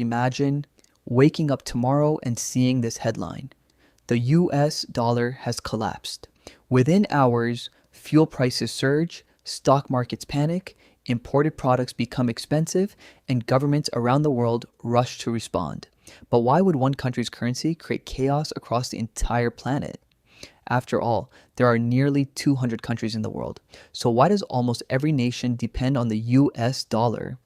Imagine waking up tomorrow and seeing this headline. The US dollar has collapsed. Within hours, fuel prices surge, stock markets panic, imported products become expensive, and governments around the world rush to respond. But why would one country's currency create chaos across the entire planet? After all, there are nearly 200 countries in the world. So why does almost every nation depend on the US dollar?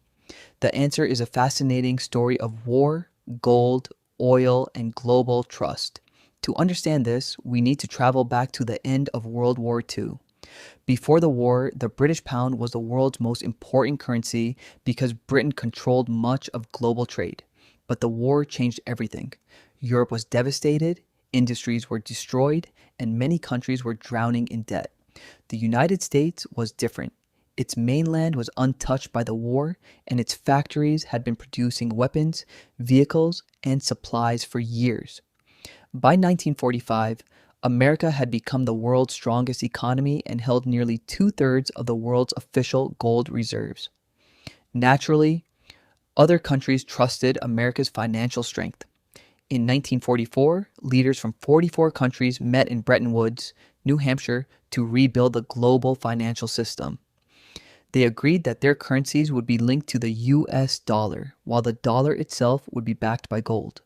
The answer is a fascinating story of war, gold, oil, and global trust. To understand this, we need to travel back to the end of World War II. Before the war, the British pound was the world's most important currency because Britain controlled much of global trade. But the war changed everything. Europe was devastated, industries were destroyed, and many countries were drowning in debt. The United States was different. Its mainland was untouched by the war, and its factories had been producing weapons, vehicles, and supplies for years. By 1945, America had become the world's strongest economy and held nearly two-thirds of the world's official gold reserves. Naturally, other countries trusted America's financial strength. In 1944, leaders from 44 countries met in Bretton Woods, New Hampshire, to rebuild the global financial system. They agreed that their currencies would be linked to the US dollar, while the dollar itself would be backed by gold.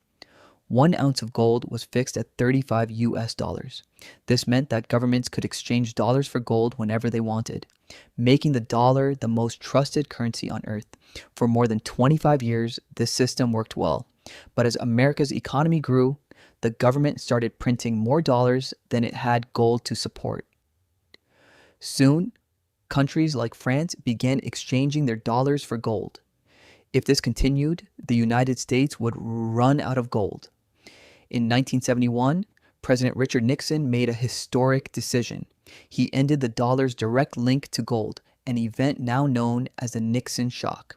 1 ounce of gold was fixed at 35 US dollars. This meant that governments could exchange dollars for gold whenever they wanted, making the dollar the most trusted currency on earth. For more than 25 years, this system worked well. But as America's economy grew, the government started printing more dollars than it had gold to support. Soon, countries like France began exchanging their dollars for gold. If this continued, the United States would run out of gold. In 1971, President Richard Nixon made a historic decision. He ended the dollar's direct link to gold, an event now known as the Nixon shock.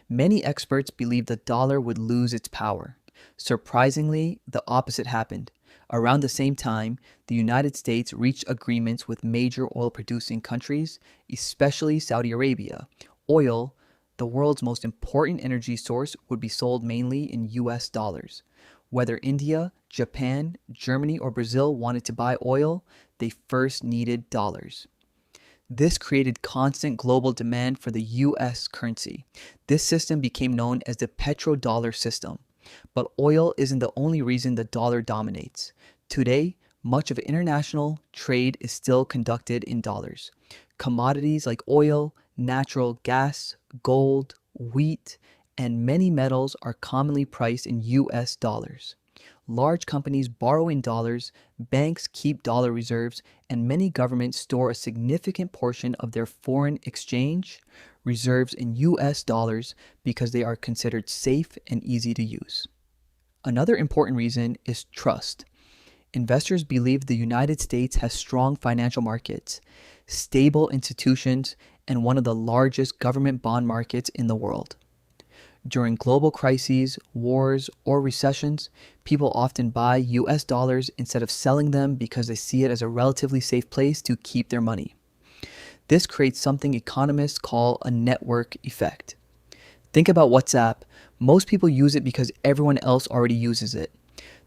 Many experts believed the dollar would lose its power. Surprisingly, the opposite happened. Around the same time, the United States reached agreements with major oil-producing countries, especially Saudi Arabia. Oil, the world's most important energy source, would be sold mainly in US dollars. Whether India, Japan, Germany, or Brazil wanted to buy oil, they first needed dollars. This created constant global demand for the US currency. This system became known as the petrodollar system. But oil isn't the only reason the dollar dominates. Today, much of international trade is still conducted in dollars. Commodities like oil, natural gas, gold, wheat, and many metals are commonly priced in US dollars. Large companies borrow in dollars, banks keep dollar reserves, and many governments store a significant portion of their foreign exchange reserves in US dollars because they are considered safe and easy to use. Another important reason is trust. Investors believe the United States has strong financial markets, stable institutions, and one of the largest government bond markets in the world. During global crises, wars, or recessions, people often buy US dollars instead of selling them because they see it as a relatively safe place to keep their money. This creates something economists call a network effect. Think about WhatsApp. Most people use it because everyone else already uses it.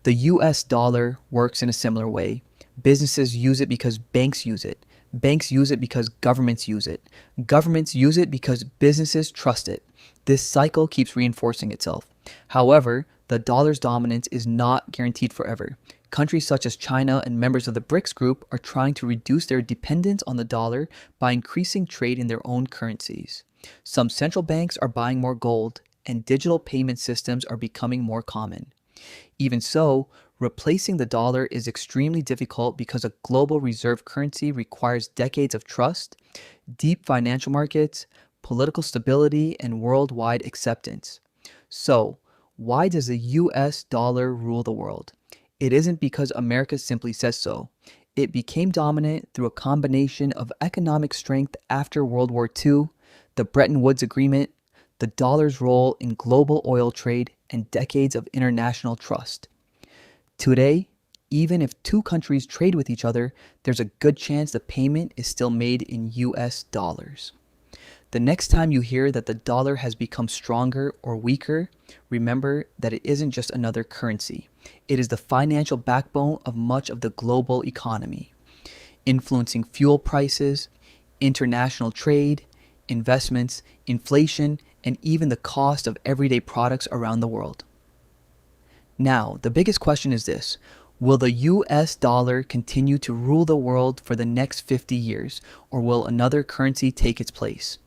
The US dollar works in a similar way. Businesses use it because banks use it. Banks use it because governments use it. Governments use it because businesses trust it. This cycle keeps reinforcing itself. However, the dollar's dominance is not guaranteed forever. Countries such as China and members of the BRICS group are trying to reduce their dependence on the dollar by increasing trade in their own currencies. Some central banks are buying more gold, and digital payment systems are becoming more common. Even so, replacing the dollar is extremely difficult because a global reserve currency requires decades of trust, deep financial markets, political stability, and worldwide acceptance. So, why does the US dollar rule the world? It isn't because America simply says so. It became dominant through a combination of economic strength after World War II, the Bretton Woods Agreement, the dollar's role in global oil trade, and decades of international trust. Today, even if two countries trade with each other, there's a good chance the payment is still made in US dollars. The next time you hear that the dollar has become stronger or weaker, remember that it isn't just another currency. It is the financial backbone of much of the global economy, influencing fuel prices, international trade, investments, inflation, and even the cost of everyday products around the world. Now, the biggest question is this: will the US dollar continue to rule the world for the next 50 years, or will another currency take its place?